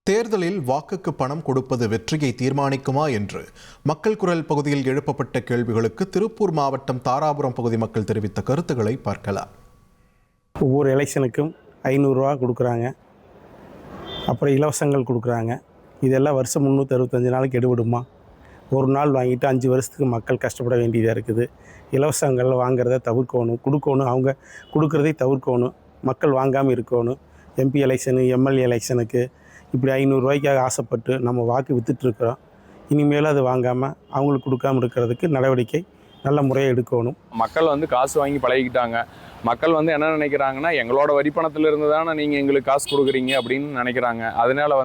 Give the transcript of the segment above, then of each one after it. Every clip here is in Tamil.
தேர்தலில் வாக்குக்கு பணம் கொடுப்பது வெற்றியை தீர்மானிக்குமா என்று மக்கள் குரல் பகுதியில் எழுப்பப்பட்ட கேள்விகளுக்கு திருப்பூர் மாவட்டம் தாராபுரம் பகுதி மக்கள் தெரிவித்த கருத்துக்களை பார்க்கலாம். ஒவ்வொரு எலெக்ஷனுக்கும் 500 ரூபா கொடுக்குறாங்க, அப்புறம் இலவசங்கள் கொடுக்குறாங்க. இதெல்லாம் வருஷம் 365 நாளைக்கு எடுபடுமா? ஒரு நாள் வாங்கிட்டு 5 வருஷத்துக்கு மக்கள் கஷ்டப்பட வேண்டியதாக இருக்குது. இலவசங்கள் வாங்குறத கொடுக்கணும், அவங்க கொடுக்குறதை தவிர்க்கணும், மக்கள் வாங்காமல் இருக்கணும். எம்பி எலெக்ஷனு, எம்எல்ஏ எலெக்ஷனுக்கு இப்படி 500 ரூபாய்க்காக ஆசைப்பட்டு நம்ம வாக்கு விற்றுட்ருக்குறோம். இனிமேல் அது வாங்காமல் அவங்களுக்கு கொடுக்காமல் இருக்கிறதுக்கு நடவடிக்கை நல்ல முறையாக எடுக்கணும். மக்கள் காசு வாங்கி பழகிக்கிட்டாங்க. மக்கள் என்ன நினைக்கிறாங்கன்னா, எங்களோட வரிப்பணத்திலிருந்து தானே நீங்கள் எங்களுக்கு காசு கொடுக்குறீங்க அப்படின்னு நினைக்கிறாங்க. அதனால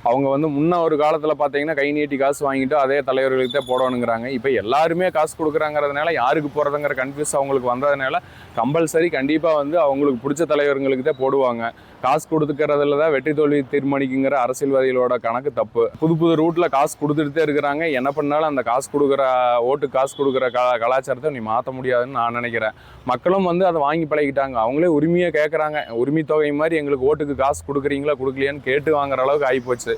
அவங்க முன்ன ஒரு காலத்தில் பார்த்தீங்கன்னா கை நீட்டி காசு வாங்கிட்டு அதே தலைவர்களுக்கு தான் போடணுங்கிறாங்க. இப்போ எல்லாருமே காசு கொடுக்குறாங்கிறதுனால யாருக்கு போகிறதுங்கிற கன்ஃபியூஸ் அவங்களுக்கு வந்ததுனால கம்பல்சரி கண்டிப்பாக அவங்களுக்கு பிடிச்ச தலைவர்களுக்கு தான் போடுவாங்க. காசு கொடுத்துக்கிறதுல தான் வெற்றி தோல்வி தீர்மானிக்குங்கிற அரசியல்வாதிகளோட கணக்கு தப்பு. புது புது ரூட்டில் காசு கொடுத்துட்டே இருக்கிறாங்க. என்ன பண்ணாலும் அந்த காசு கொடுக்குற ஓட்டுக்கு காசு கொடுக்குற கலாச்சாரத்தை நீ மாற்ற முடியாதுன்னு நான் நினைக்கிறேன். மக்களும் அதை வாங்கி பழகிட்டாங்க. அவங்களே உரிமையாக கேட்குறாங்க. உரிமை தொகை மாதிரி எங்களுக்கு ஓட்டுக்கு காசு கொடுக்குறீங்களா கொடுக்கலையான்னு கேட்டு வாங்குற அளவுக்கு ஆகிப்போச்சு.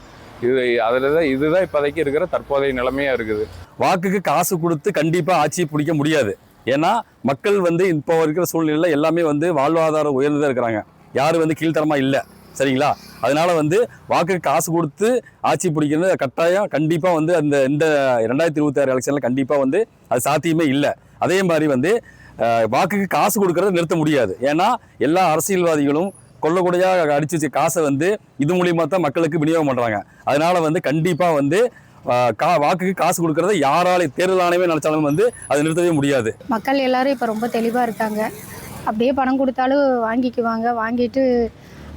இதுதான் இப்போதைக்கு இருக்கிற தற்போதைய நிலைமையாக இருக்குது. வாக்குக்கு காசு கொடுத்து கண்டிப்பாக ஆட்சி பிடிக்க முடியாது. ஏன்னா மக்கள் இப்போ இருக்கிற சூழ்நிலையில் எல்லாமே வாழ்வாதாரம் உயர்ந்து தான் இருக்கிறாங்க. யாரும் கீழ்த்தரமாக இல்லை, சரிங்களா? அதனால வாக்குக்கு காசு கொடுத்து ஆட்சி பிடிக்கிறது கட்டாயம் கண்டிப்பாக அந்த இந்த 2026 எலெக்ஷனில் கண்டிப்பாக அது சாத்தியமே இல்லை. அதே மாதிரி வாக்குக்கு காசு கொடுக்கறத நிறுத்த முடியாது. ஏன்னா எல்லா அரசியல்வாதிகளும் கொள்ளக்கூடியாக அடிச்சு வச்ச காசை இது மூலியமாக தான் மக்களுக்கு விநியோகம் பண்ணுறாங்க. அதனால கண்டிப்பாக வாக்குக்கு காசு கொடுக்கறத யாரால தேர்தல் ஆணையமே நினைச்சாலும் அதை நிறுத்தவே முடியாது. மக்கள் எல்லாரும் இப்போ ரொம்ப தெளிவாக இருக்காங்க. அப்படியே பணம் கொடுத்தாலும் வாங்கிக்குவாங்க. வாங்கிட்டு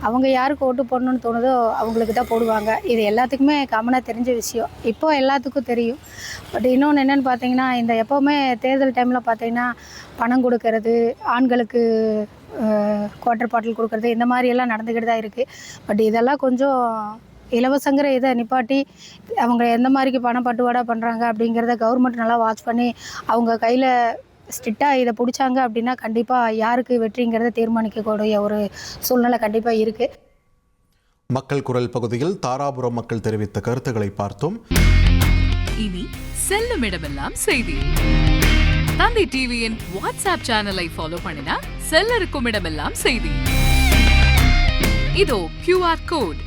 அவங்க யாருக்கு ஓட்டு போடணும்னு தோணுதோ அவங்களுக்கு தான் போடுவாங்க. இது எல்லாத்துக்குமே காமனாக தெரிஞ்ச விஷயம். இப்போ எல்லாத்துக்கும் தெரியும். பட் இன்னொன்று என்னென்னு பார்த்தீங்கன்னா, இந்த எப்போவுமே தேர்தல் டைமில் பார்த்தீங்கன்னா பணம் கொடுக்கறது, ஆண்களுக்கு குவார்ட்டர் பாட்டில் கொடுக்கறது, இந்த மாதிரியெல்லாம் நடந்துக்கிட்டு தான் இருக்குது. பட் இதெல்லாம் கொஞ்சம் இலவசங்கிற இதை நிப்பாட்டி அவங்க எந்த மாதிரிக்கு பணம் பட்டுவாடா பண்ணுறாங்க அப்படிங்கிறத கவர்மெண்ட் நல்லா வாட்ச் பண்ணி அவங்க கையில் ஸ்ட்ரிக்டாக இதை பிடிச்சாங்க அப்படின்னா கண்டிப்பாக யாருக்கு வெற்றிங்கிறத தீர்மானிக்கக்கூடிய ஒரு சூழ்நிலை கண்டிப்பாக இருக்குது. மக்கள் குரல் பகுதியில் தாராபுரம் மக்கள் தெரிவித்த கருத்துக்களை பார்த்தோம். இனி செல்லும் இடமெல்லாம் செய்தி. தந்தை டிவியின் வாட்ஸ்அப் சேனலை ஃபாலோ பண்ணினா செல்ல இருக்கும் இடமெல்லாம் செய்தி. இதோ QR கோட்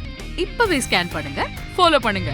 இப்பவே ஸ்கேன் பண்ணுங்க, ஃபாலோ பண்ணுங்க.